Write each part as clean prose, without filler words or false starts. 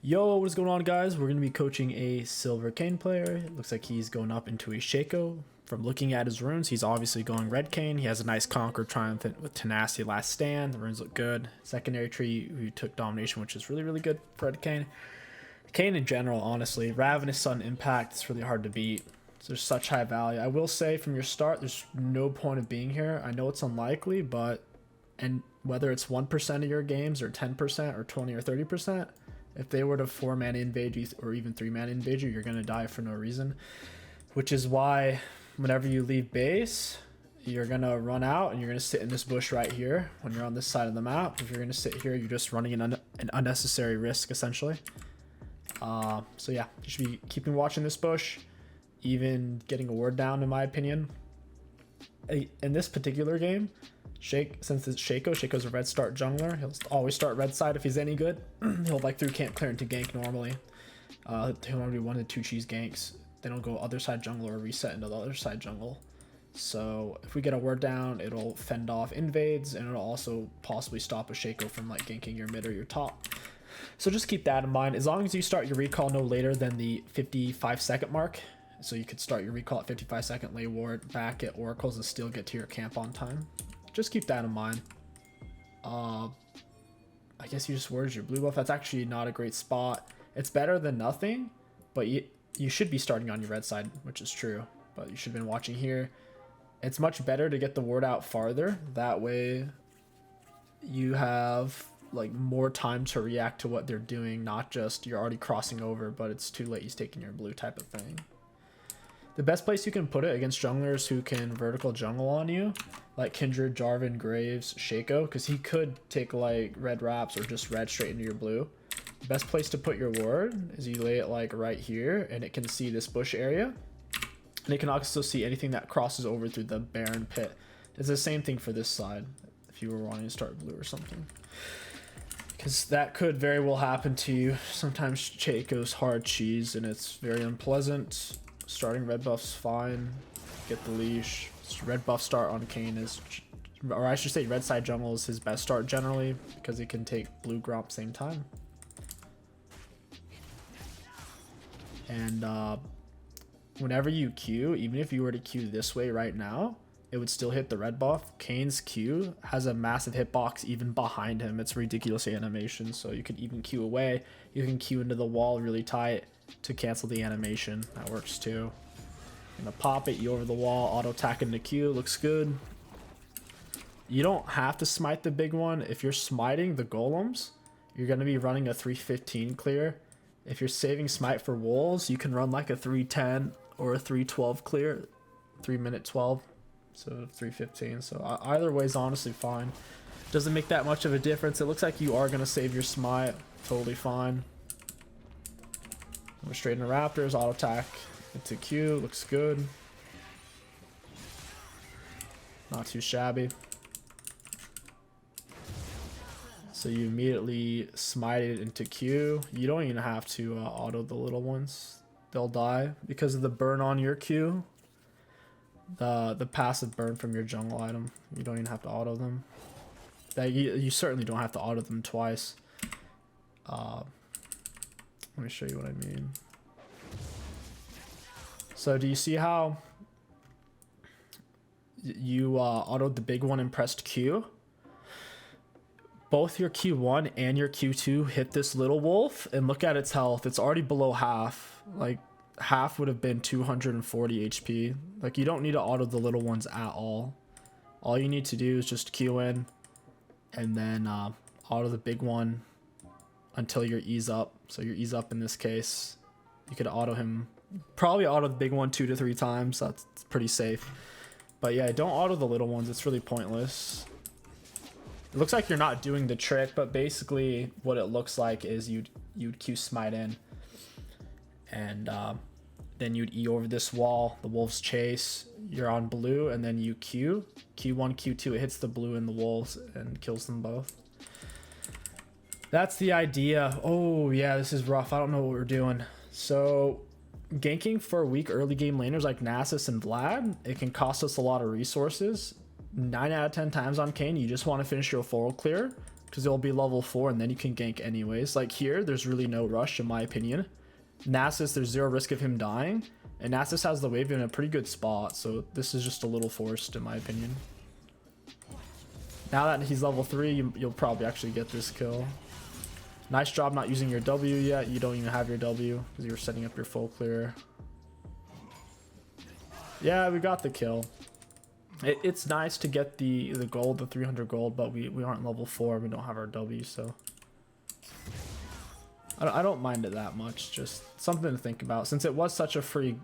Yo, what is going on, guys? We're going to be coaching a silver Kayn player. It looks like he's going up into a Shaco. From looking at his runes, he's obviously going red Kayn. He has a nice Conquer Triumphant with Tenacity Last Stand. The runes look good. Secondary tree, we took Domination, which is really good for red Kayn. Kayn in general, honestly. Ravenous Sun Impact, it's really hard to beat. So there's such high value. I will say from your start, there's no point of being here. I know it's unlikely, but and whether it's 1% of your games or 10% or 20 or 30%, if they were to 4-mana invade you or even 3-mana invade you, you're going to die for no reason. Which is why whenever you leave base, you're going to run out and you're going to sit in this bush right here when you're on this side of the map. If you're going to sit here, you're just running an unnecessary risk, essentially. So yeah, you should be keeping watching this bush, even getting a ward down, in my opinion. In this particular game, since it's Shaco's a red start jungler, he'll always start red side if he's any good. He'll like through camp clear into gank normally. He'll only do 1 to 2 cheese ganks. Then he'll go other side jungle or reset into the other side jungle. So if we get a ward down, it'll fend off invades and it'll also possibly stop a Shaco from like ganking your mid or your top. So just keep that in mind. As long as you start your recall no later than the 55-second mark, so you could start your recall at 55-second, lay ward, back at oracles, and still get to your camp on time. Just keep that in mind. I guess you just warded your blue buff. That's actually not a great spot. It's better than nothing, but you should be starting on your red side, which is true. But you should have been watching here. It's much better to get the ward out farther. That way you have like more time to react to what they're doing, not just you're already crossing over, but it's too late, he's taking your blue type of thing. The best place you can put it against junglers who can vertical jungle on you, like Kindred, Jarvan, Graves, Shaco, because he could take like red wraps or just red straight into your blue. The best place to put your ward is you lay it like right here, and it can see this bush area. And it can also see anything that crosses over through the barren pit. It's the same thing for this side, if you were wanting to start blue or something. Because that could very well happen to you. Sometimes Shaco's hard cheese, and it's very unpleasant. Starting red buff's fine. Get the leash. Red buff start on Kayn is, or I should say red side jungle is his best start generally, because he can take blue gromp same time. And whenever you Q, even if you were to Q this way right now, it would still hit the red buff. Kayn's Q has a massive hitbox even behind him. It's ridiculous animation, so you could even Q away. You can Q into the wall really tight to cancel the animation. That works too. Gonna pop it, you over the wall, auto attack into Q, looks good. You don't have to smite the big one. If you're smiting the golems, you're gonna be running a 315 clear. If you're saving smite for wolves, you can run like a 310 or a 312 clear, 3-minute 12, so 315. So either way is honestly fine. Doesn't make that much of a difference. It looks like you are gonna save your smite, totally fine. We're straight into Raptors, auto attack into Q, looks good. Not too shabby. So you immediately smite it into Q. You don't even have to auto the little ones. They'll die because of the burn on your Q. The passive burn from your jungle item. You don't even have to auto them. You certainly don't have to auto them twice. Let me show you what I mean. So do you see how you autoed the big one and pressed Q? Both your Q1 and your Q2 hit this little wolf, and look at its health. It's already below half. Like half would have been 240 HP. Like you don't need to auto the little ones at all. All you need to do is just Q in and then auto the big one until your E's up. So your E's up in this case. You could auto him, probably auto the big one 2 to 3 times. That's pretty safe. But yeah, don't auto the little ones. It's really pointless. It looks like you're not doing the trick, but basically what it looks like is you'd Q smite in, and then you'd E over this wall. The wolves chase. You're on blue, and then you Q. Q1, Q2. It hits the blue and the wolves and kills them both. That's the idea. Oh yeah, this is rough. I don't know what we're doing. So ganking for weak early game laners like Nasus and Vlad, it can cost us a lot of resources. 9 out of 10 times on Kayn, you just want to finish your full clear, because it'll be level 4 and then you can gank anyways. Like here, there's really no rush in my opinion. Nasus, there's zero risk of him dying, and Nasus has the wave in a pretty good spot, so this is just a little forced in my opinion. Now that he's level 3, you'll probably actually get this kill. Nice job not using your W yet. You don't even have your W because you're setting up your full clear. Yeah, we got the kill. It's nice to get the gold, the 300 gold, but we aren't level 4. We don't have our W, so I don't mind it that much. Just something to think about. Since it was such a freebie,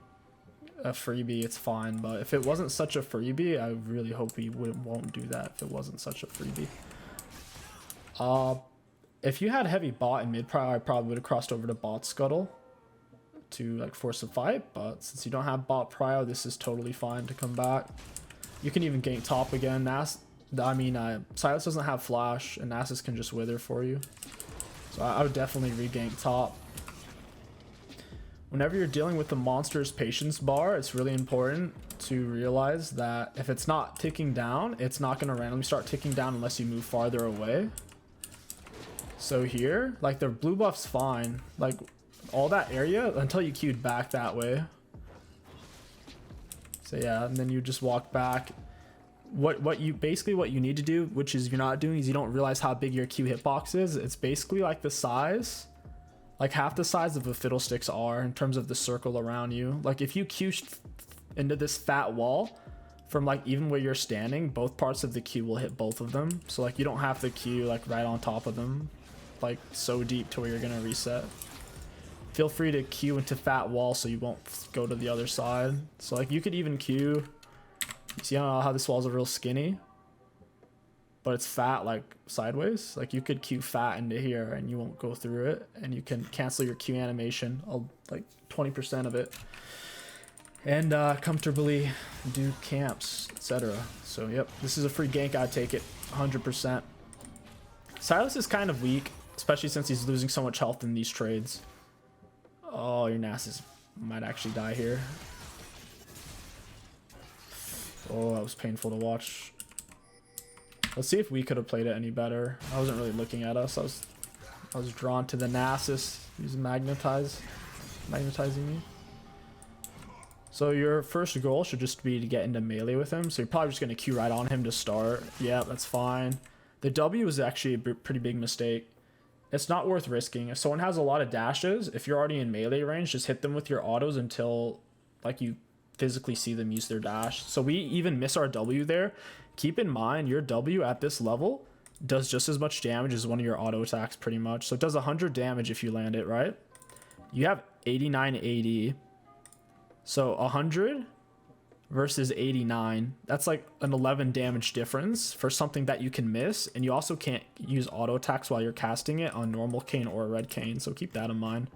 it's fine. But if it wasn't such a freebie, I really hope we won't do that. If it wasn't such a freebie. If you had heavy bot and mid prio, I probably would have crossed over to bot scuttle to like force a fight. But since you don't have bot prio, this is totally fine to come back. You can even gank top again. Silas doesn't have flash, and Nasus can just wither for you. So I would definitely re-gank top. Whenever you're dealing with the monster's patience bar, it's really important to realize that if it's not ticking down, it's not going to randomly start ticking down unless you move farther away. So here, like the blue buff's fine. Like all that area until you queued back that way. So yeah, and then you just walk back. What you need to do, which is you're not doing, is you don't realize how big your Q hitbox is. It's basically like the size, like half the size of a fiddlesticks are in terms of the circle around you. Like if you Q into this fat wall from like even where you're standing, both parts of the Q will hit both of them. So like you don't have to Q like right on top of them, like so deep to where you're gonna reset. Feel free to Q into fat wall so you won't go to the other side. So like you could even Q. See how this wall's a real skinny, but it's fat like sideways. Like you could Q fat into here and you won't go through it, and you can cancel your Q animation, like 20% of it, and comfortably do camps, etc. So yep, this is a free gank. I'd take it 100%. Silas is kind of weak, especially since he's losing so much health in these trades. Oh, your Nasus might actually die here. Oh, that was painful to watch. Let's see if we could have played it any better. I wasn't really looking at us. I was drawn to the Nasus. He's magnetizing me. So your first goal should just be to get into melee with him. So you're probably just going to Q right on him to start. Yeah, that's fine. The W is actually a pretty big mistake. It's not worth risking. If someone has a lot of dashes, if you're already in melee range, just hit them with your autos until like you physically see them use their dash. So we even miss our W there. Keep in mind your W at this level does just as much damage as one of your auto attacks pretty much. So it does 100 damage if you land it, right? You have 89 AD. So 100 versus 89. That's like an 11 damage difference for something that you can miss. And you also can't use auto attacks while you're casting it on normal Kayn or red Kayn. So keep that in mind.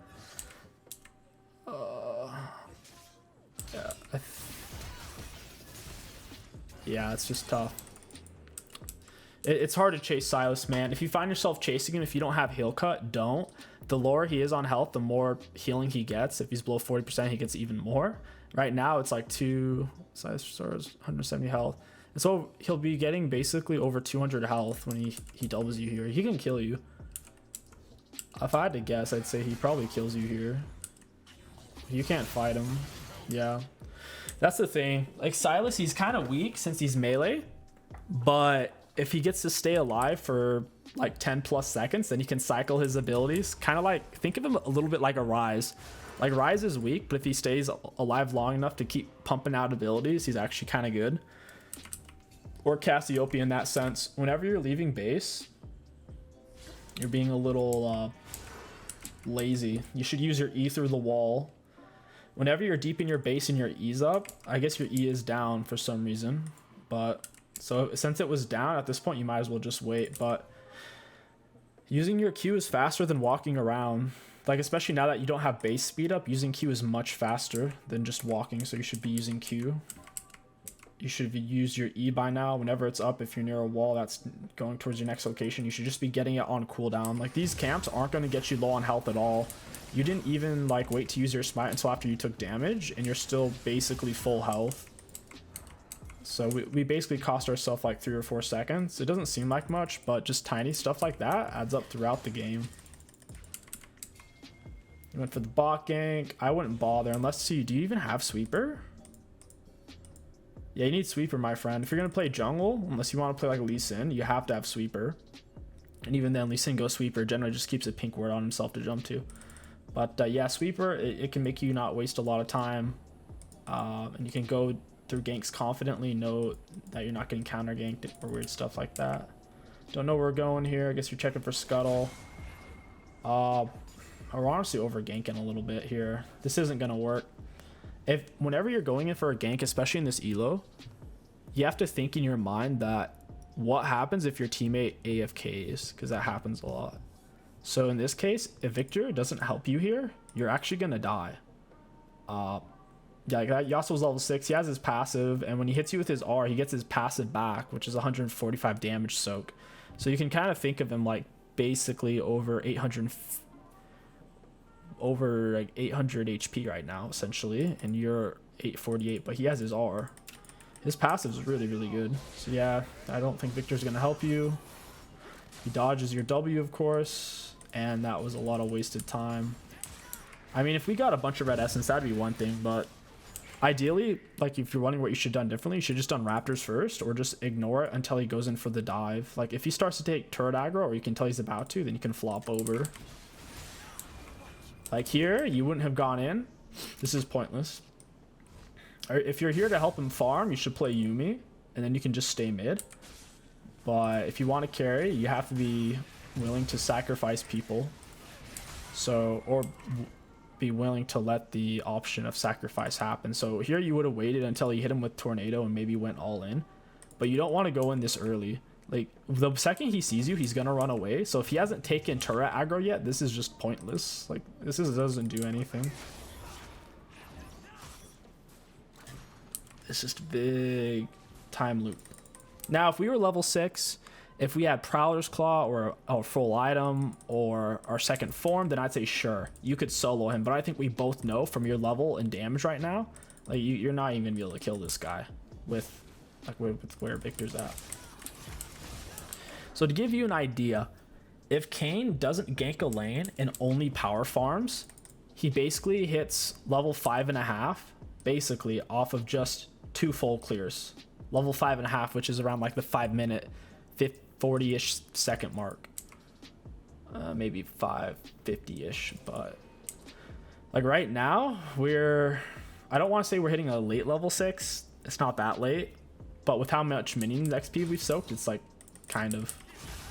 Yeah, it's just tough. It's hard to chase Silas, man. If you find yourself chasing him, if you don't have heal cut, don't. The lower he is on health, the more healing he gets. If he's below 40%, he gets even more. Right now, it's like 2 Silas stars, 170 health. And so he'll be getting basically over 200 health when he doubles you here. He can kill you. If I had to guess, I'd say he probably kills you here. You can't fight him. Yeah. That's the thing. Like Silas, he's kind of weak since he's melee, but if he gets to stay alive for like 10 plus seconds, then he can cycle his abilities. Kind of like, think of him a little bit like a Ryze. Like Ryze is weak, but if he stays alive long enough to keep pumping out abilities, he's actually kind of good. Or Cassiopeia in that sense. Whenever you're leaving base, you're being a little lazy. You should use your E through the wall. Whenever you're deep in your base and your E's up, I guess your E is down for some reason. But so since it was down at this point, you might as well just wait. But using your Q is faster than walking around. Like especially now that you don't have base speed up, using Q is much faster than just walking. So you should be using Q. You should use your E by now. Whenever it's up, if you're near a wall that's going towards your next location, you should just be getting it on cooldown. Like these camps aren't going to get you low on health at all. You didn't even like wait to use your smite until after you took damage, and you're still basically full health. So we basically cost ourselves like 3 or 4 seconds. It doesn't seem like much, but just tiny stuff like that adds up throughout the game. You went for the bot gank. I wouldn't bother unless do you even have sweeper? Yeah, you need sweeper, my friend. If you're gonna play jungle, unless you want to play like Lee Sin, you have to have sweeper. And even then, Lee Sin goes sweeper. Generally just keeps a pink ward on himself to jump to. But yeah, sweeper, it can make you not waste a lot of time. And you can go through ganks confidently, know that you're not getting counter ganked or weird stuff like that. Don't know where we're going here. I guess you're checking for scuttle. We're honestly over ganking a little bit here. This isn't gonna work. Whenever you're going in for a gank, especially in this elo, you have to think in your mind that what happens if your teammate AFKs, because that happens a lot. So in this case, if Victor doesn't help you here, you're actually gonna die. Yeah, like that. Yasuo's level 6. He has his passive, and when he hits you with his R, he gets his passive back, which is 145 damage soak. So you can kind of think of him like basically over 800 HP right now, essentially, and you're 848, but he has his R. His passive is really, really good. So yeah, I don't think Victor's gonna help you. He dodges your W, of course, and that was a lot of wasted time. I mean, if we got a bunch of red essence, that'd be one thing, but ideally, like if you're wondering what you should have done differently, you should just done raptors first, or just ignore it until he goes in for the dive. Like if he starts to take turret aggro, or you can tell he's about to, then you can flop over. Like here, you wouldn't have gone in. This is pointless. Or if you're here to help him farm, you should play Yuumi, and then you can just stay mid. But if you want to carry, you have to be willing to sacrifice people. So, or be willing to let the option of sacrifice happen. So here you would have waited until you hit him with tornado and maybe went all in. But you don't want to go in this early. Like the second he sees you, he's gonna run away. So if he hasn't taken turret aggro yet, this is just pointless. Like doesn't do anything. It's just a big time loop. Now if we were level 6, if we had Prowler's Claw or a full item or our second form, then I'd say sure, you could solo him. But I think we both know from your level and damage right now, like you're not even gonna be able to kill this guy with where Victor's at. So to give you an idea, if Kayn doesn't gank a lane and only power farms, he basically hits level 5.5 basically off of just 2 full clears. Level 5.5, which is around like the 5-minute 40-ish second mark. Maybe 550-ish, but like right now I don't want to say we're hitting a late level 6. It's not that late, but with how much minions XP we've soaked, it's like kind of.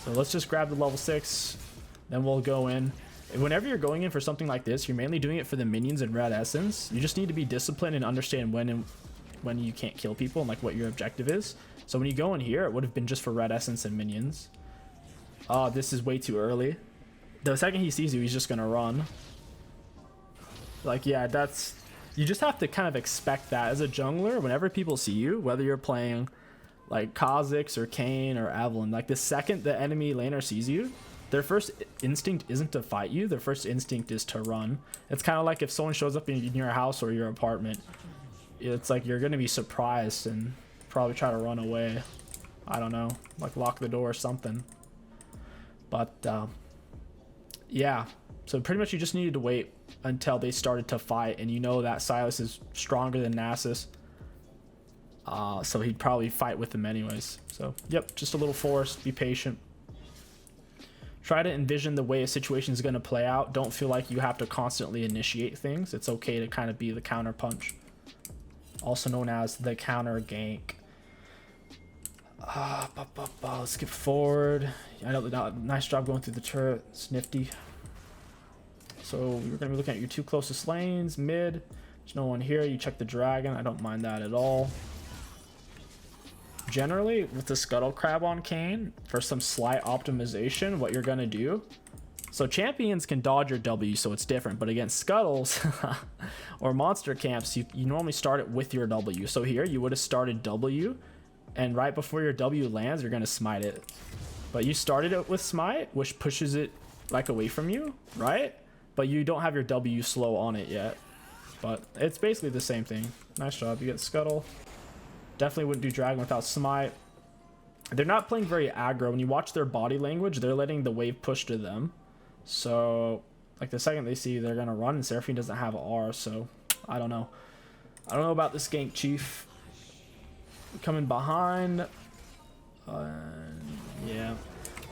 So let's just grab the level 6, then we'll go in. Whenever you're going in for something like this, you're mainly doing it for the minions and red essence. You just need to be disciplined and understand when you can't kill people and like what your objective is. So when you go in here, it would have been just for red essence and minions. Oh, this is way too early. The second he sees you, he's just gonna run. Like, yeah, you just have to kind of expect that as a jungler. Whenever people see you, whether you're playing like Kha'Zix or Kayn or Evelyn, like the second the enemy laner sees you, their first instinct isn't to fight you. Their first instinct is to run. It's kind of like if someone shows up in your house or your apartment, it's like you're gonna be surprised and probably try to run away. I don't know, like lock the door or something. But yeah, so pretty much you just needed to wait until they started to fight, and you know that Silas is stronger than Nasus, so he'd probably fight with them anyways. So yep, just a little forced. Be patient. Try to envision the way a situation is going to play out. Don't feel like you have to constantly initiate things. It's okay to kind of be the counter punch, also known as the counter gank. Let's skip forward. I know, nice job going through the turret. It's nifty. So you're going to be looking at your 2 closest lanes. Mid, there's no one here. You check the dragon. I don't mind that at all. Generally, with the Scuttle Crab on Kayn, for some slight optimization, what you're going to do, so champions can dodge your W, so it's different, but against Scuttles or monster camps, you normally start it with your W. So here, you would have started W, and right before your W lands, you're going to smite it. But you started it with smite, which pushes it like away from you, right? But you don't have your W slow on it yet. But it's basically the same thing. Nice job. You get Scuttle. Definitely wouldn't do dragon without smite. They're not playing very aggro. When you watch their body language, they're letting the wave push to them. So, like, the second they see, they're going to run, and Seraphine doesn't have R, so I don't know. I don't know about this gank, Chief. Coming behind. Yeah.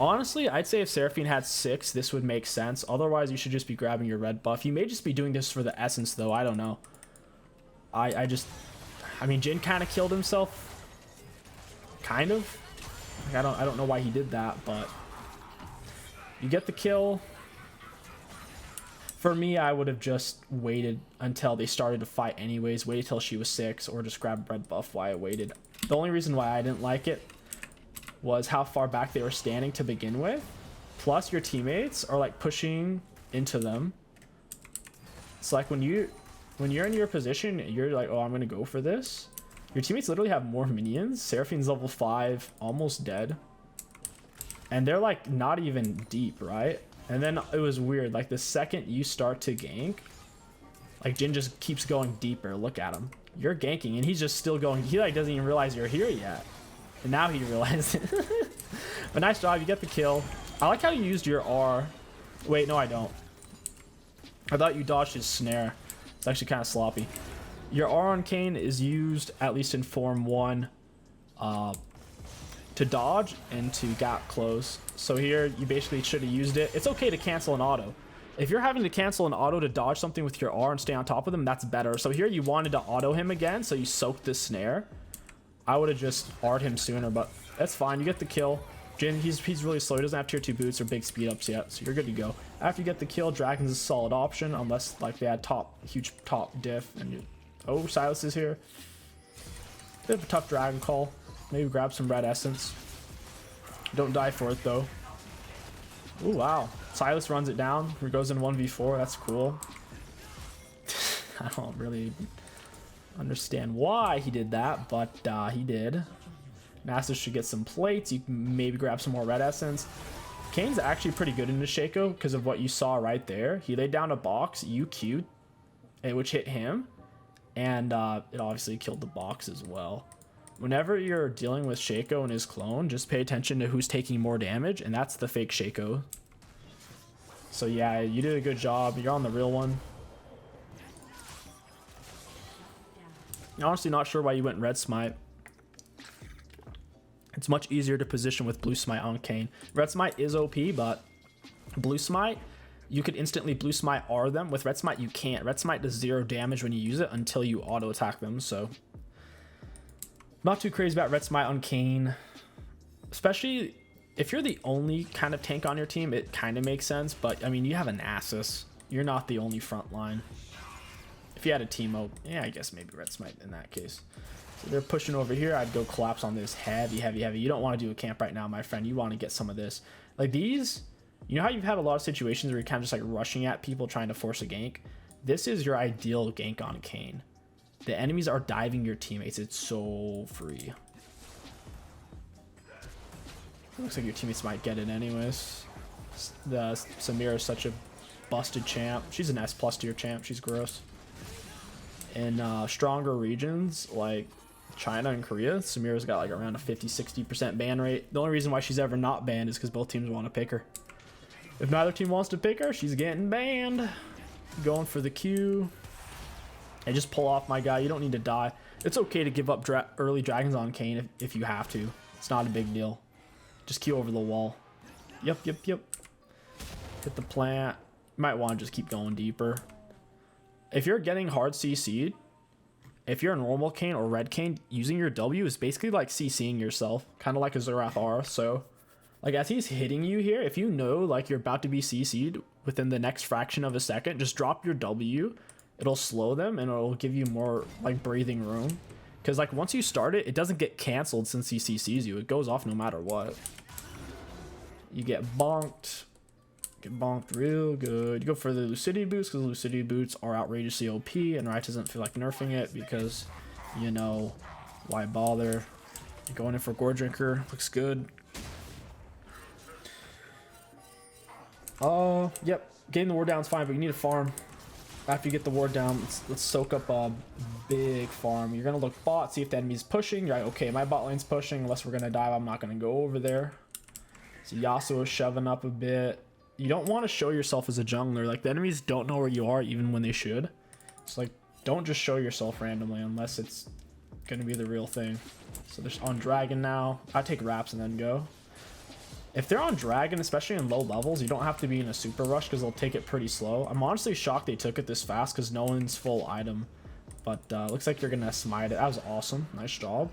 Honestly, I'd say if Seraphine had 6, this would make sense. Otherwise, you should just be grabbing your red buff. You may just be doing this for the essence, though. I don't know. I mean, Jin kind of killed himself. Kind of. Like, I don't know why he did that, but you get the kill. For me, I would have just waited until they started to fight anyways. Waited till she was 6, or just grab red buff while I waited. The only reason why I didn't like it was how far back they were standing to begin with. Plus, your teammates are like pushing into them. It's like when you're in your position, you're like, oh, I'm gonna go for this. Your teammates literally have more minions. Seraphine's level 5, almost dead. And they're like not even deep, right? And then it was weird, like the second you start to gank, like Jin just keeps going deeper. Look at him. You're ganking and he's just still going. He like doesn't even realize you're here yet. And now he realized it. But nice job, you get the kill. I like how you used your R. Wait, no I don't. I thought you dodged his snare. It's actually kind of sloppy. Your R on Kayn is used, at least in Form 1, to dodge and to gap close. So here, you basically should have used it. It's okay to cancel an auto. If you're having to cancel an auto to dodge something with your R and stay on top of them, that's better. So here, you wanted to auto him again, so you soaked the snare. I would have just R'd him sooner, but that's fine. You get the kill. Jin, he's really slow. He doesn't have tier 2 boots or big speed ups yet, so you're good to go. After you get the kill, Dragon's a solid option, unless like they had huge top diff. And oh, Silas is here. Bit of a tough dragon call. Maybe grab some red essence. Don't die for it though. Oh wow, Silas runs it down. He goes in 1v4. That's cool. I don't really understand why he did that, but he did. Nasus should get some plates. You can maybe grab some more red essence. Kayn's actually pretty good in the Shaco because of what you saw right there. He laid down a box, you Q'd, which hit him, and it obviously killed the box as well. Whenever you're dealing with Shaco and his clone, just pay attention to who's taking more damage, and that's the fake Shaco. So yeah, you did a good job. You're on the real one. Honestly, not sure why you went red smite. It's much easier to position with blue smite on Kayn. Red smite is OP, but blue smite, you could instantly blue smite R them. With red smite, you can't. Red smite does 0 damage when you use it until you auto attack them. So not too crazy about red smite on Kayn, especially if you're the only kind of tank on your team. It kind of makes sense, but I mean, you have a Nasus. You're not the only front line. If you had a Teemo, yeah, I guess maybe red smite in that case. So they're pushing over here. I'd go collapse on this heavy. You don't want to do a camp right now, my friend. You want to get some of this. Like these, you know how you've had a lot of situations where you're kind of just like rushing at people trying to force a gank? This is your ideal gank on Kayn. The enemies are diving your teammates. It's so free. Looks like your teammates might get it anyways. The Samira is such a busted champ. She's an S+ tier champ. She's gross. In stronger regions like China and Korea, Samira's got like around a 50-60% ban rate. The only reason why she's ever not banned is because both teams want to pick her. If neither team wants to pick her, she's getting banned. Going for the Q. And just pull off, my guy. You don't need to die. It's okay to give up early dragons on Kayn if you have to. It's not a big deal. Just Q over the wall. Yep. Hit the plant. You might want to just keep going deeper. If you're getting hard CC'd, if you're a normal Kayn or red Kayn, using your W is basically like CCing yourself. Kind of like a Xerath R. So, like as he's hitting you here, if you know like you're about to be CC'd within the next fraction of a second, just drop your W. It'll slow them and it'll give you more like breathing room. Because like once you start it, it doesn't get canceled since he CCs you. It goes off no matter what. You get bonked. Get bonked real good. You go for the Lucidity boots because Lucidity boots are outrageously OP, and Riot doesn't feel like nerfing it because, you know, why bother? You're going in for Gore Drinker. Looks good. Yep. Getting the war down is fine, but you need to farm. After you get the ward down, let's soak up a big farm. You're gonna look bot, see if the enemy's pushing. You're like, okay, my bot lane's pushing. Unless we're gonna dive, I'm not gonna go over there. So Yasuo is shoving up a bit. You don't want to show yourself as a jungler. Like, the enemies don't know where you are even when they should. So like, don't just show yourself randomly unless it's gonna be the real thing. So they're on dragon now. I take wraps and then go. If they're on dragon, especially in low levels, you don't have to be in a super rush because they'll take it pretty slow. I'm honestly shocked they took it this fast because no one's full item. But looks like you're going to smite it. That was awesome. Nice job.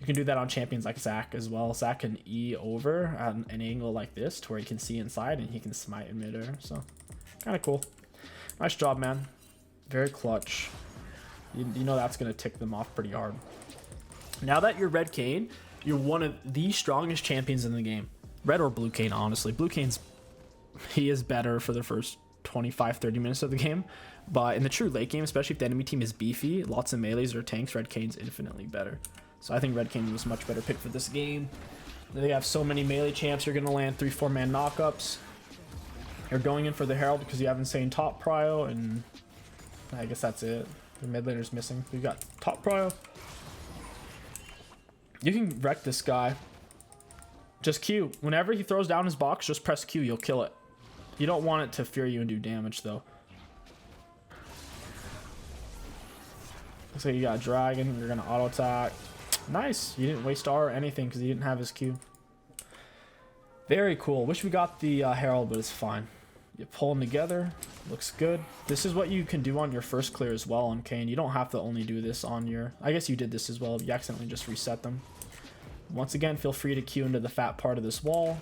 You can do that on champions like Zac as well. Zac can E over at an angle like this to where he can see inside and he can smite in midair. So, kind of cool. Nice job, man. Very clutch. You know that's going to tick them off pretty hard. Now that you're red Kayn, you're one of the strongest champions in the game. Red or blue Kayn, honestly. Blue Kayn's, he is better for the first 25-30 minutes of the game, but in the true late game, especially if the enemy team is beefy, lots of melees or tanks, red Kayn's infinitely better. So I think red Kayn was a much better pick for this game. They have so many melee champs, you're going to land 3-4 man knockups. You're going in for the Herald because you have insane top prio, and I guess that's it. The mid laner's missing. You got top prio. You can wreck this guy. Just Q. Whenever he throws down his box, just press Q. You'll kill it. You don't want it to fear you and do damage, though. Looks like you got dragon. You're going to auto attack. Nice. You didn't waste R or anything because he didn't have his Q. Very cool. Wish we got the Herald, but it's fine. You pull them together. Looks good. This is what you can do on your first clear as well on Kayn. You don't have to only do this on your... I guess you did this as well. You accidentally just reset them. Once again, feel free to Q into the fat part of this wall.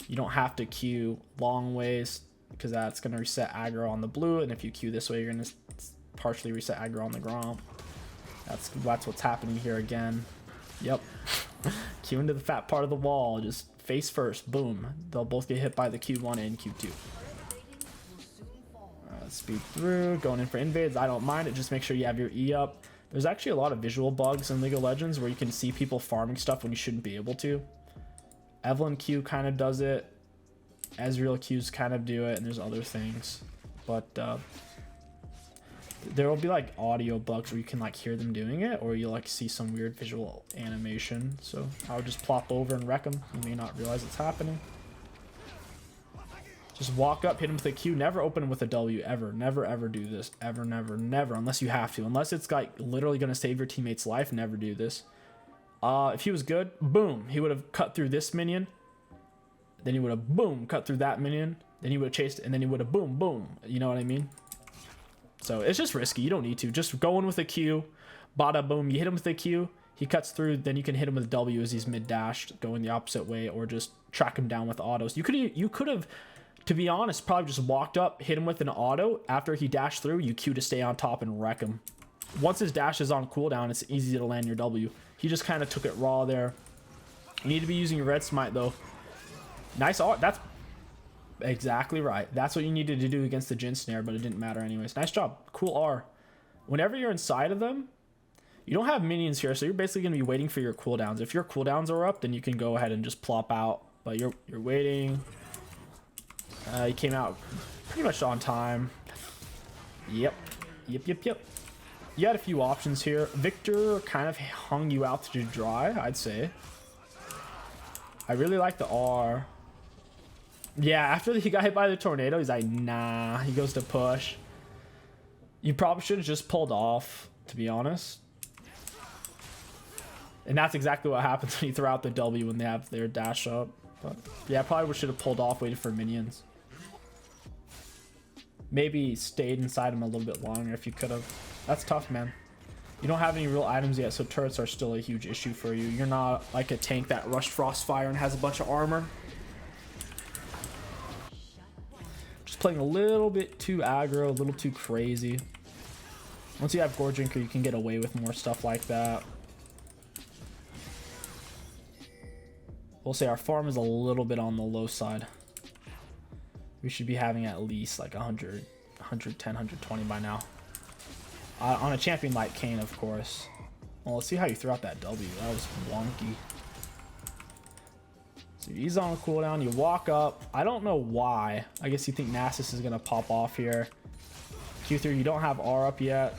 You don't have to Q long ways because that's going to reset aggro on the blue. And if you Q this way, you're going to partially reset aggro on the Gromp. That's what's happening here again. Yep. Q into the fat part of the wall. Just face first. Boom. They'll both get hit by the Q1 and Q2. Speed through. Going in for invades. I don't mind it. Just make sure you have your E up. There's actually a lot of visual bugs in League of Legends where you can see people farming stuff when you shouldn't be able to. Evelyn Q kind of does it. Ezreal Qs kind of do it. And there's other things. But there will be like audio bugs where you can like hear them doing it, or you'll like see some weird visual animation. So I would just plop over and wreck them. You may not realize it's happening. Just walk up, hit him with a Q. Never open him with a W, ever. Never, ever do this. Ever, never, never. Unless you have to. Unless it's like literally going to save your teammate's life, never do this. If he was good, boom. He would have cut through this minion. Then he would have, boom, cut through that minion. Then he would have chased, and then he would have, boom, boom. You know what I mean? So it's just risky. You don't need to. Just go in with a Q. Bada, boom. You hit him with a Q. He cuts through. Then you can hit him with W as he's mid-dashed, going the opposite way, or just track him down with autos. You could have... To be honest, probably just walked up, hit him with an auto. After he dashed through, you Q to stay on top and wreck him. Once his dash is on cooldown, it's easy to land your W. He just kind of took it raw there. You need to be using your red smite, though. Nice art. That's exactly right. That's what you needed to do against the Jhin snare, but it didn't matter anyways. Nice job. Cool R. Whenever you're inside of them, you don't have minions here, so you're basically going to be waiting for your cooldowns. If your cooldowns are up, then you can go ahead and just plop out. But you're waiting... he came out pretty much on time. Yep. You had a few options here. Victor kind of hung you out to dry, I'd say. I really like the R. Yeah, after he got hit by the tornado, he's like, nah. He goes to push. You probably should have just pulled off, to be honest. And that's exactly what happens when you throw out the W when they have their dash up. But yeah, I probably should have pulled off, waited for minions. Maybe stayed inside him a little bit longer if you could have. That's tough, man. You don't have any real items yet, so turrets are still a huge issue for you. You're not like a tank that rushed Frostfire and has a bunch of armor. Just playing a little bit too aggro, a little too crazy. Once you have Gore Drinker, you can get away with more stuff like that. We'll say our farm is a little bit on the low side. We should be having at least like 100, 110, 120 by now. On a champion like Kayn, of course. Well, let's see how you throw out that W. That was wonky. So he's on a cooldown. You walk up. I don't know why. I guess you think Nasus is going to pop off here. Q3, you don't have R up yet.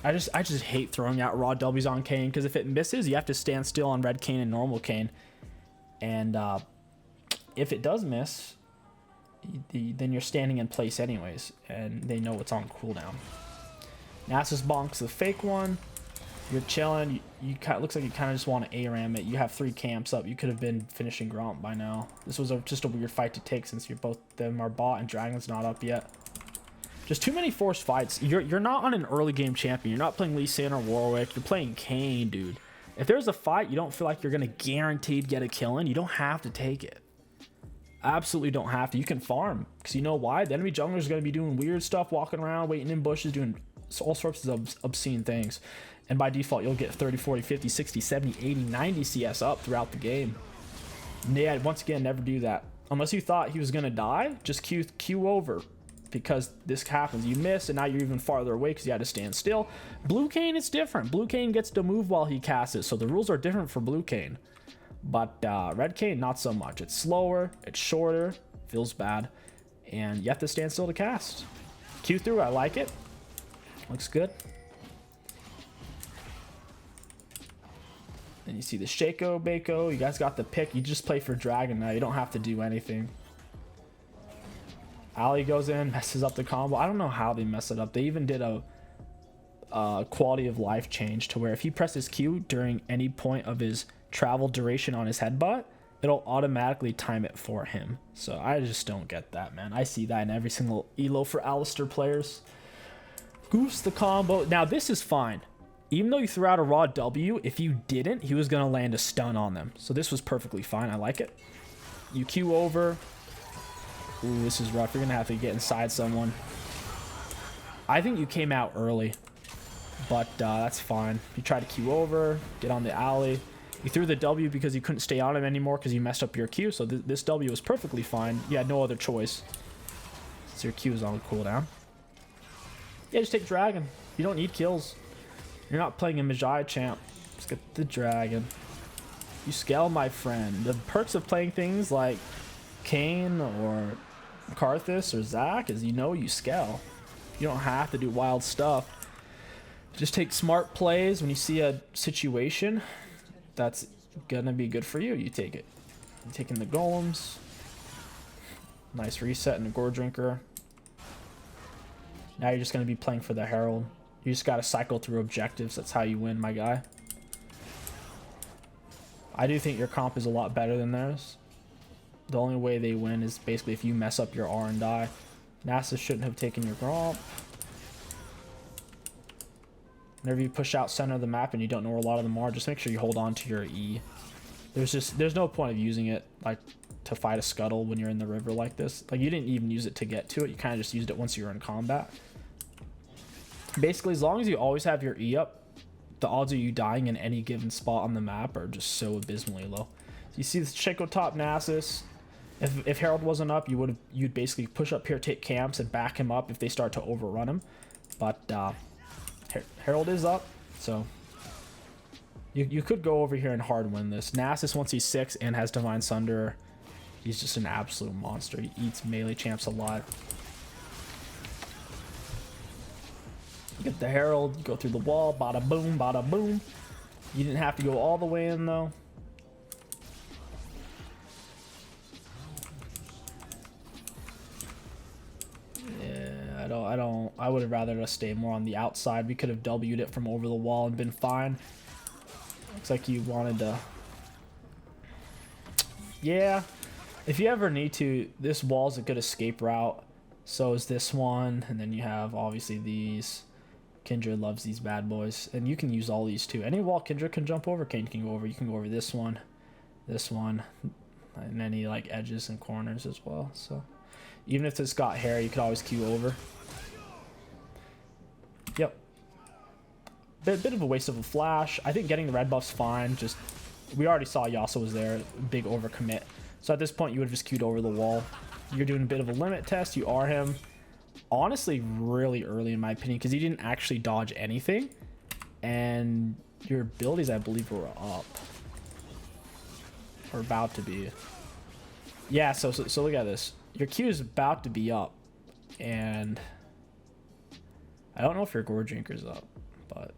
I just hate throwing out raw W's on Kayn, because if it misses, you have to stand still on red Kayn and normal Kayn. And if it does miss, then you're standing in place anyways, and they know it's on cooldown. Nasus bonks the fake one. You're chilling. You looks like you kind of just want to ARAM it. You have 3 camps up. You could have been finishing Gromp by now. This was just a weird fight to take since you're both them are bot and Dragon's not up yet. Just too many forced fights. You're not on an early game champion. You're not playing Lee Sin or Warwick. You're playing Kayn, dude. If there's a fight you don't feel like you're gonna guaranteed get a kill in, you don't have to take it. Absolutely don't have to. You can farm, because you know why? The enemy jungler is gonna be doing weird stuff, walking around, waiting in bushes, doing all sorts of obscene things. And by default, you'll get 30, 40, 50, 60, 70, 80, 90 CS up throughout the game. And yeah, once again, never do that. Unless you thought he was going to die, just Q over. Because this happens. You miss, and now you're even farther away because you had to stand still. Blue Kayn, it's different. Blue Kayn gets to move while he casts it. So the rules are different for Blue Kayn. But red Kayn, not so much. It's slower. It's shorter. Feels bad. And you have to stand still to cast. Q through, I like it. Looks good. And you see the Shaco, Bako. You guys got the pick. You just play for Dragon now. You don't have to do anything. Ali goes in, messes up the combo. I don't know how they mess it up. They even did a quality of life change to where if he presses Q during any point of his travel duration on his headbutt, it'll automatically time it for him. So I just don't get that, man. I see that in every single elo for Alistar players. Goose the combo. Now this is fine. Even though you threw out a raw W, if you didn't, he was going to land a stun on them. So this was perfectly fine. I like it. You Q over. Ooh, this is rough. You're going to have to get inside someone. I think you came out early, but that's fine. You try to Q over, get on the alley. You threw the W because you couldn't stay on him anymore because you messed up your Q. So this W was perfectly fine. You had no other choice. So your Q is on cooldown. Yeah, just take Dragon. You don't need kills. You're not playing a Magi champ. Just get the Dragon. You scale, my friend. The perks of playing things like Kayn or Karthus or Zac is you scale. You don't have to do wild stuff. Just take smart plays. When you see a situation that's gonna be good for you, you take it. You're taking the golems. Nice reset and a gore drinker. Now you're just gonna be playing for the Herald. You just gotta cycle through objectives. That's how you win, my guy. I do think your comp is a lot better than theirs. The only way they win is basically if you mess up your R and die. Nasus shouldn't have taken your Gromp. Whenever you push out center of the map and you don't know where a lot of them are, just make sure you hold on to your E. There's no point of using it like to fight a scuttle when you're in the river like this. Like you didn't even use it to get to it. You kind of just used it once you were in combat. Basically, as long as you always have your E up, the odds of you dying in any given spot on the map are just so abysmally low. So you see the Shaco top Nasus. If Herald wasn't up, you'd basically push up here, take camps, and back him up if they start to overrun him. But Herald is up, so you could go over here and hard win this. Nasus, once he's 6 and has Divine Sunder, he's just an absolute monster. He eats melee champs alive. You get the Herald, you go through the wall, bada boom, bada boom. You didn't have to go all the way in though. Yeah, I would have rather just stay more on the outside. We could have W'd it from over the wall and been fine. Looks like you wanted to. Yeah, if you ever need to, this wall's a good escape route. So is this one, and then you have obviously these. Kindred loves these bad boys, and you can use all these too. Any wall Kindred can jump over, Kayn can go over. You can go over this one, and any like edges and corners as well. So even if it's got hair, you could always Q over. Yep. Bit of a waste of a flash. I think getting the red buff's fine. Just we already saw Yasuo was there. Big overcommit. So at this point, you would have just Q'd over the wall. You're doing a bit of a limit test. You are him. Honestly, really early in my opinion, because he didn't actually dodge anything, and your abilities, I believe, were up or about to be. Yeah. So look at this. Your Q is about to be up, and I don't know if your Gore Drinker's up, but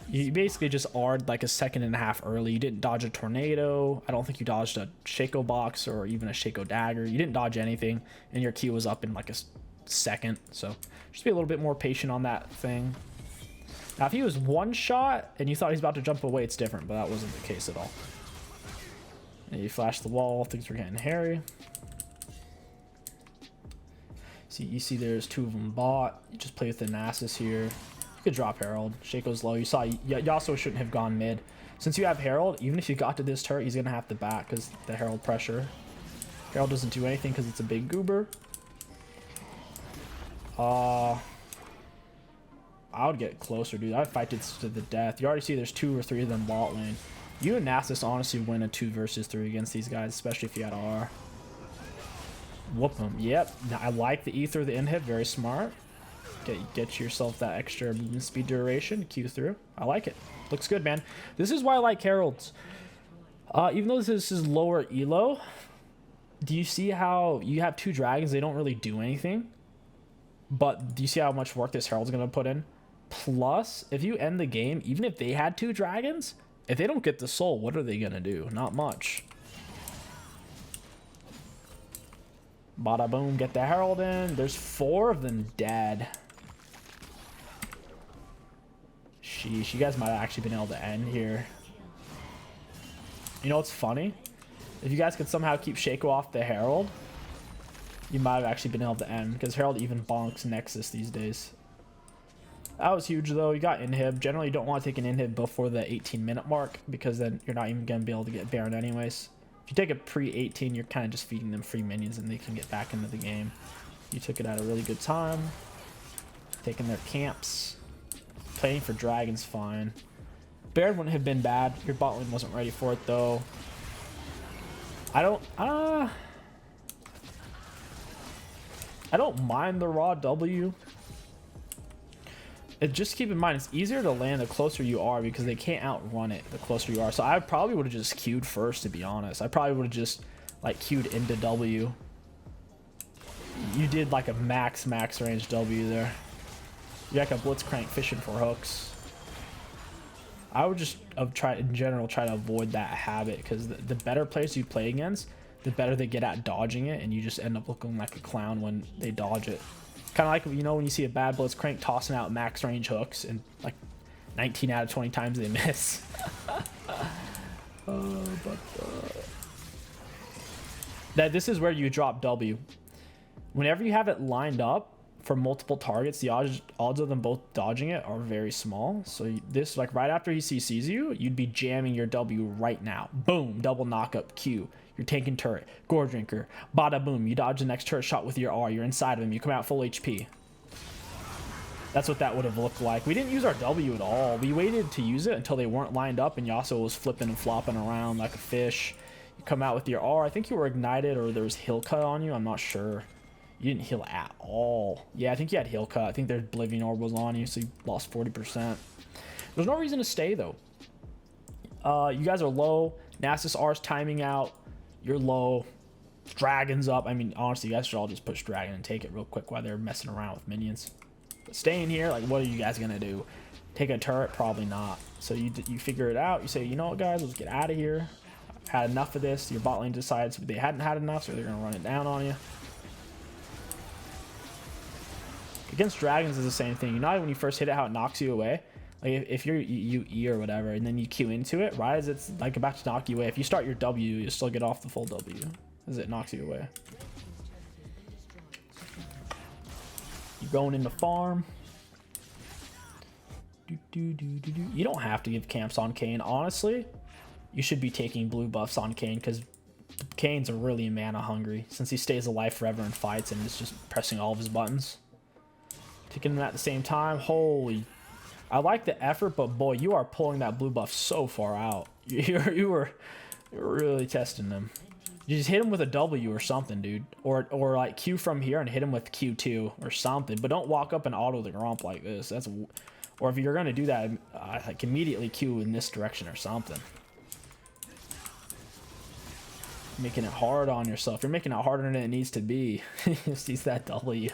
you basically just R'd like a second and a half early. You didn't dodge a tornado. I don't think you dodged a Shaco box or even a Shaco dagger. You didn't dodge anything, and your Q was up in like a second. So just be a little bit more patient on that thing. Now, if he was one shot and you thought he's about to jump away, it's different, but that wasn't the case at all. And you flash the wall, things were getting hairy. See, you see there's 2 of them bot. You just play with the Nasus here. You could drop Herald. Shaco's low. You saw Yasuo shouldn't have gone mid. Since you have Herald, even if you got to this turret, he's going to have to back because the Herald pressure. Herald doesn't do anything because it's a big goober. I would get closer, dude. I'd fight this to the death. You already see there's 2 or 3 of them bot lane. You and Nasus honestly win a 2 versus 3 against these guys, especially if you had R. Whoop them. Yep. Now, I like the Ether, the inhib. Very smart. Get yourself that extra movement speed duration. Q through. I like it. Looks good, man. This is why I like Heralds. Even though this is lower elo, do you see how you have 2 dragons? They don't really do anything. But do you see how much work this Herald's going to put in? Plus, if you end the game, even if they had 2 dragons, if they don't get the soul, what are they going to do? Not much. Bada boom, get the Herald in. There's 4 of them dead. Sheesh, you guys might have actually been able to end here. You know what's funny? If you guys could somehow keep Shaco off the Herald, you might have actually been able to end, because Herald even bonks Nexus these days. That was huge, though. You got inhib. Generally, you don't want to take an inhib before the 18-minute mark, because then you're not even going to be able to get Baron anyways. If you take a pre-18, you're kind of just feeding them free minions, and they can get back into the game. You took it at a really good time. Taking their camps. Playing for Dragon's fine. Baron wouldn't have been bad. Your bot lane wasn't ready for it, though. I don't mind the raw W. Just keep in mind, it's easier to land the closer you are because they can't outrun it the closer you are. So I probably would have just queued first, to be honest. I probably would have just like queued into W. You did like a max range W there. You're like a Blitzcrank fishing for hooks. I would just in general try to avoid that habit, because the better players you play against, the better they get at dodging it, and you just end up looking like a clown when they dodge it. Kind of like, you know, when you see a bad Blitzcrank tossing out max range hooks, and like 19 out of 20 times they miss. This is where you drop W. Whenever you have it lined up for multiple targets, the odds of them both dodging it are very small. So this, like right after he CCs you, you'd be jamming your W right now. Boom, double knockup Q. You're tanking turret, Gore Drinker, bada boom. You dodge the next turret shot with your R. You're inside of him. You come out full HP. That's what that would have looked like. We didn't use our W at all. We waited to use it until they weren't lined up, and Yasuo was flipping and flopping around like a fish. You come out with your R. I think you were ignited, or there was heal cut on you. I'm not sure. You didn't heal at all. Yeah, I think you had heal cut. I think their Oblivion Orb was on you, so you lost 40%. There's no reason to stay, though. You guys are low. Nasus R's timing out. You're low. Dragon's up. I mean, honestly, you guys should all just push Dragon and take it real quick while they're messing around with minions. But staying here, like, what are you guys going to do? Take a turret? Probably not. So you figure it out. You say, you know what, guys? Let's get out of here. I've had enough of this. Your bot lane decides they hadn't had enough, so they're going to run it down on you. Against dragons is the same thing. You know when you first hit it, how it knocks you away? Like if you're E or whatever, and then you Q into it, right as it's like about to knock you away, if you start your W, you still get off the full W as it knocks you away. You're going into farm. You don't have to give camps on Kayn. Honestly, you should be taking blue buffs on Kayn, because Kayn's really mana hungry, since he stays alive forever and fights and is just pressing all of his buttons. Taking them at the same time. Holy, I like the effort, but boy, you are pulling that blue buff so far out. You were really testing them. You just hit him with a W or something, dude, or like Q from here and hit him with Q2 or something. But don't walk up and auto the Gromp like this. Or if you're gonna do that, like immediately Q in this direction or something. Making it hard on yourself. You're making it harder than it needs to be. Just use that W.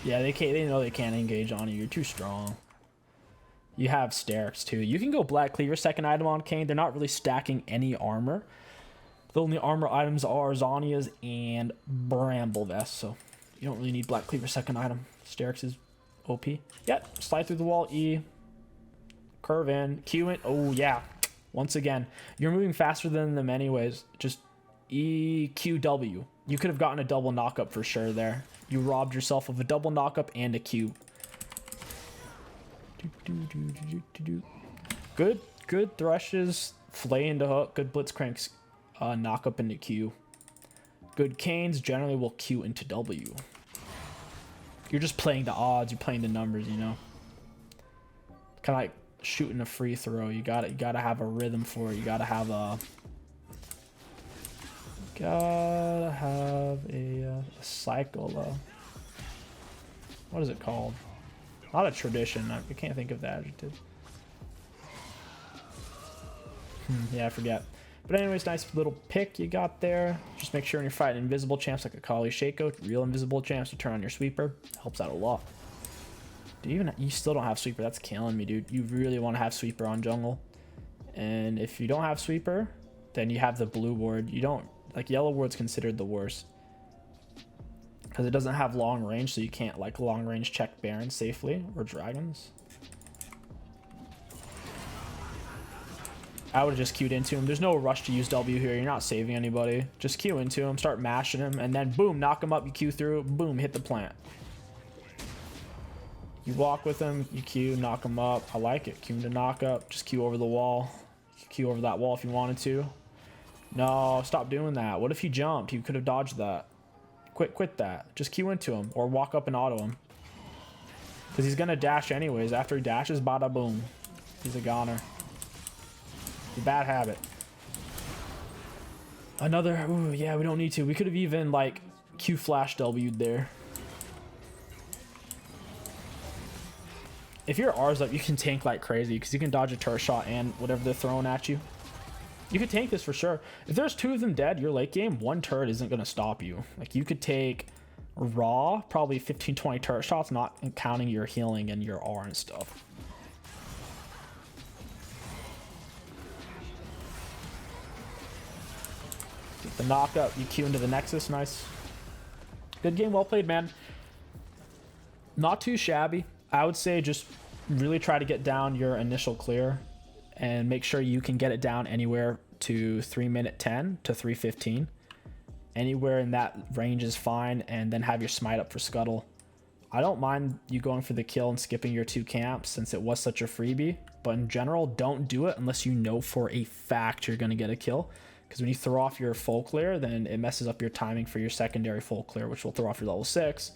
Yeah, they know they can't engage on you. You're too strong. You have Sterix too. You can go Black Cleaver second item on Kayn. They're not really stacking any armor. The only armor items are Zhonya's and Bramble Vest, so you don't really need Black Cleaver second item. Sterix is OP. Yep, slide through the wall, E. Curve in, Q in. Oh, yeah. Once again, you're moving faster than them anyways. Just E, Q, W. You could have gotten a double knockup for sure there. You robbed yourself of a double knockup and a Q. Good thrushes, flay into hook, good blitzcranks, knock up into Q. Good Kayns generally will Q into W. You're just playing the odds, you're playing the numbers, you know. Kind of like shooting a free throw. You gotta have a rhythm for it. You gotta have a cycle. What is it called? Not a tradition. I can't think of the adjective. Yeah, I forget. But anyways, nice little pick you got there. Just make sure when you're fighting invisible champs like Akali Shaco, real invisible champs, to turn on your sweeper. Helps out a lot. You still don't have sweeper. That's killing me, dude. You really want to have sweeper on jungle. And if you don't have sweeper, then you have the blue ward. You don't, like, yellow ward's considered the worst. Because it doesn't have long range, so you can't, like, long range check Barons safely, or dragons. I would have just queued into him. There's no rush to use W here. You're not saving anybody. Just queue into him, start mashing him, and then boom, knock him up, you queue through, boom, hit the plant. You walk with him, you queue, knock him up. I like it. Queue him to knock up. Just queue over the wall. Queue over that wall if you wanted to. No, stop doing that. What if he jumped? You could have dodged that. Quit that. Just queue into him or walk up and auto him. Because he's going to dash anyways. After he dashes, bada boom. He's a goner. It's a bad habit. Another, ooh, yeah, we don't need to. We could have even, like, Q flash W'd there. If your R's up, you can tank like crazy because you can dodge a turret shot and whatever they're throwing at you. You could tank this for sure. If there's two of them dead, your late game, one turret isn't going to stop you. Like, you could take raw, probably 15, 20 turret shots, not counting your healing and your R and stuff. Get the knock up, you Q into the Nexus, nice. Good game, well played, man. Not too shabby. I would say just really try to get down your initial clear and make sure you can get it down anywhere to 3:10 to 3:15. Anywhere in that range is fine, and then have your smite up for scuttle. I don't mind you going for the kill and skipping your 2 camps since it was such a freebie, but in general, don't do it unless you know for a fact you're going to get a kill. Because when you throw off your full clear, then it messes up your timing for your secondary full clear, which will throw off your level 6,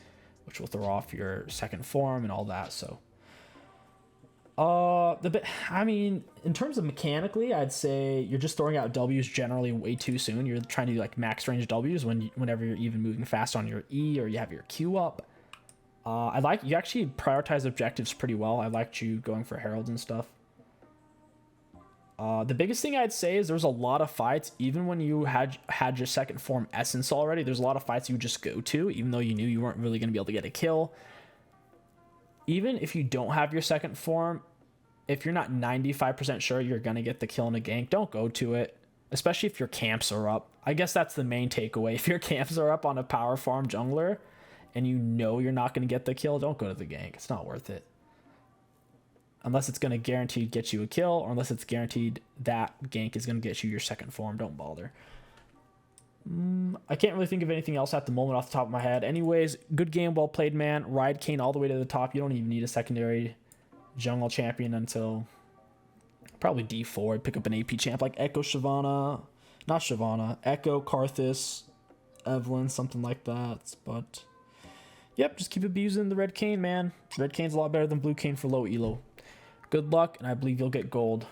which will throw off your second form and all that. So I mean, in terms of mechanically, I'd say you're just throwing out W's generally way too soon. You're trying to do like max range W's whenever you're even moving fast on your E or you have your Q up. I like you actually prioritize objectives pretty well. I liked you going for heralds and stuff. The biggest thing I'd say is there's a lot of fights, even when you had your second form essence already, there's a lot of fights you just go to, even though you knew you weren't really going to be able to get a kill. Even if you don't have your second form, if you're not 95% sure you're going to get the kill in a gank, don't go to it, especially if your camps are up. I guess that's the main takeaway. If your camps are up on a power farm jungler and you know you're not going to get the kill, don't go to the gank. It's not worth it. Unless it's going to guarantee get you a kill, or unless it's guaranteed that gank is going to get you your second form, don't bother. I can't really think of anything else at the moment off the top of my head. Anyways, good game, well played, man. Ride Kayn all the way to the top. You don't even need a secondary jungle champion until probably D4. Pick up an AP champ like Echo Shyvana. Not Shyvana. Echo, Karthus, Evelyn, something like that. But, yep, just keep abusing the red Kayn, man. Red Kayn's a lot better than blue Kayn for low elo. Good luck, and I believe you'll get gold.